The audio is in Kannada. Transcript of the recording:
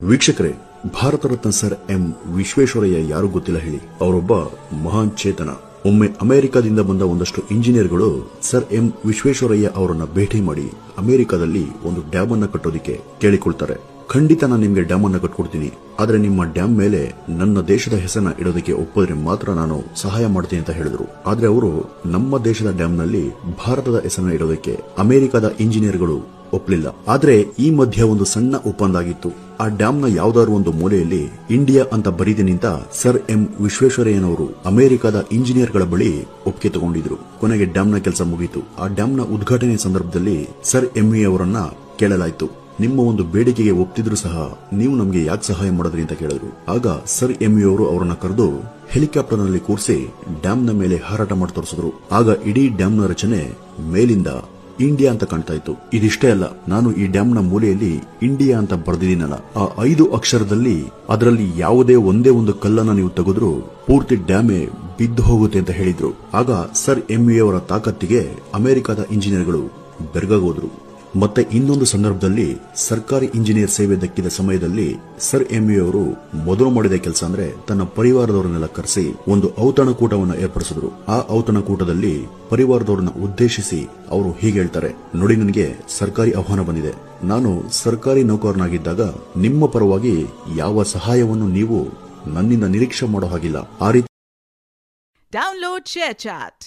ವೀಕ್ಷಕರೇ, ಭಾರತ ರತ್ನ ಸರ್ ಎಂ ವಿಶ್ವೇಶ್ವರಯ್ಯ ಯಾರು ಗೊತ್ತಿಲ್ಲ ಹೇಳಿ. ಅವರೊಬ್ಬ ಮಹಾನ್ ಚೇತನ. ಒಮ್ಮೆ ಅಮೆರಿಕದಿಂದ ಬಂದ ಒಂದಷ್ಟು ಇಂಜಿನಿಯರ್ಗಳು ಸರ್ ಎಂ ವಿಶ್ವೇಶ್ವರಯ್ಯ ಅವರನ್ನ ಭೇಟಿ ಮಾಡಿ ಅಮೆರಿಕದಲ್ಲಿ ಒಂದು ಡ್ಯಾಮ್ ಅನ್ನ ಕಟ್ಟೋದಿಕ್ಕೆ ಕೇಳಿಕೊಳ್ತಾರೆ. ಖಂಡಿತ ನಾನು ನಿಮ್ಗೆ ಡ್ಯಾಮ್ ಅನ್ನ ಕಟ್ಕೊಡ್ತೀನಿ, ಆದ್ರೆ ನಿಮ್ಮ ಡ್ಯಾಮ್ ಮೇಲೆ ನನ್ನ ದೇಶದ ಹೆಸರನ್ನ ಇಡೋದಕ್ಕೆ ಒಪ್ಪಿದ್ರೆ ಮಾತ್ರ ನಾನು ಸಹಾಯ ಮಾಡ್ತೀನಿ ಅಂತ ಹೇಳಿದ್ರು. ಆದ್ರೆ ಅವರು ನಮ್ಮ ದೇಶದ ಡ್ಯಾಮ್ ನಲ್ಲಿ ಭಾರತದ ಹೆಸರನ್ನ ಇಡೋದಕ್ಕೆ ಅಮೆರಿಕದ ಇಂಜಿನಿಯರ್ಗಳು ಒಪ್ಪಲಿಲ್ಲ. ಆದ್ರೆ ಈ ಮಧ್ಯ ಒಂದು ಸಣ್ಣ ಒಪ್ಪಂದ ಆಗಿತ್ತು. ಆ ಡ್ಯಾಮ್ನ ಯಾವ್ದಾದ್ರು ಒಂದು ಮೂಲೆಯಲ್ಲಿ ಇಂಡಿಯಾ ಅಂತ ಬರೀತೀನಿ ಅಂತ ಸರ್ ಎಂ ವಿಶ್ವೇಶ್ವರಯ್ಯನವರು ಅಮೆರಿಕದ ಇಂಜಿನಿಯರ್ಗಳ ಬಳಿ ಒಪ್ಪಿಗೆ ತಗೊಂಡಿದ್ರು. ಕೊನೆಗೆ ಡ್ಯಾಮ್ನ ಕೆಲಸ ಮುಗಿಯಿತು. ಆ ಡ್ಯಾಮ್ನ ಉದ್ಘಾಟನೆ ಸಂದರ್ಭದಲ್ಲಿ ಸರ್ ಎಂವಿ ಅವರನ್ನ ಕೇಳಲಾಯಿತು, ನಿಮ್ಮ ಒಂದು ಬೇಡಿಕೆಗೆ ಒಪ್ತಿದ್ರು ಸಹ ನೀವು ನಮಗೆ ಯಾಕೆ ಸಹಾಯ ಮಾಡಿದ್ರಿ ಅಂತ ಕೇಳಿದ್ರು. ಆಗ ಸರ್ ಎಂವಿ ಅವರು ಅವರನ್ನ ಕರೆದು ಹೆಲಿಕಾಪ್ಟರ್ ನಲ್ಲಿ ಕೂರಿಸಿ ಡ್ಯಾಮ್ನ ಮೇಲೆ ಹಾರಾಟ ಮಾಡಿ ತೋರಿಸಿದ್ರು. ಆಗ ಇಡೀ ಡ್ಯಾಮ್ನ ರಚನೆ ಮೇಲಿಂದ ಇಂಡಿಯಾ ಅಂತ ಕಾಣ್ತಾ ಇತ್ತು. ಇದಿಷ್ಟೇ ಅಲ್ಲ, ನಾನು ಈ ಡ್ಯಾಮ್ನ ಮೂಲೆಯಲ್ಲಿ ಇಂಡಿಯಾ ಅಂತ ಬರೆದಿದ್ದೀನಲ್ಲ, ಆ 5 ಅಕ್ಷರದಲ್ಲಿ ಅದರಲ್ಲಿ ಯಾವುದೇ ಒಂದೇ ಒಂದು ಕಲ್ಲನ್ನ ನೀವು ತೆಗೆದ್ರು ಪೂರ್ತಿ ಡ್ಯಾಮೇ ಬಿದ್ದು ಹೋಗುತ್ತೆ ಅಂತ ಹೇಳಿದ್ರು. ಆಗ ಸರ್ ಎಂವಿ ಅವರ ತಾಕತ್ತಿಗೆ ಅಮೆರಿಕದ ಇಂಜಿನಿಯರ್ಗಳು ಬೆರಗಾಗೋದ್ರು. ಮತ್ತೆ ಇನ್ನೊಂದು ಸಂದರ್ಭದಲ್ಲಿ ಸರ್ಕಾರಿ ಇಂಜಿನಿಯರ್ ಸೇವೆ ದಕ್ಕಿದ ಸಮಯದಲ್ಲಿ ಸರ್ ಎಂವಿ ಅವರು ಮೊದಲು ಮಾಡಿದ ಕೆಲಸ ಅಂದ್ರೆ ತನ್ನ ಪರಿವಾರದವರನ್ನೆಲ್ಲ ಕರೆಸಿ ಒಂದು ಔತಣಕೂಟವನ್ನು ಏರ್ಪಡಿಸಿದ್ರು. ಆ ಔತಣಕೂಟದಲ್ಲಿ ಪರಿವಾರದವರನ್ನ ಉದ್ದೇಶಿಸಿ ಅವರು ಹೀಗೆ ಹೇಳ್ತಾರೆ, ನೋಡಿ, ನನಗೆ ಸರ್ಕಾರಿ ಆಹ್ವಾನ ಬಂದಿದೆ. ನಾನು ಸರ್ಕಾರಿ ನೌಕರನಾಗಿದ್ದಾಗ ನಿಮ್ಮ ಪರವಾಗಿ ಯಾವ ಸಹಾಯವನ್ನು ನೀವು ನನ್ನಿಂದ ನಿರೀಕ್ಷೆ ಮಾಡೋ ಹಾಗಿಲ್ಲ. ಆ ರೀತಿ Download ShareChat.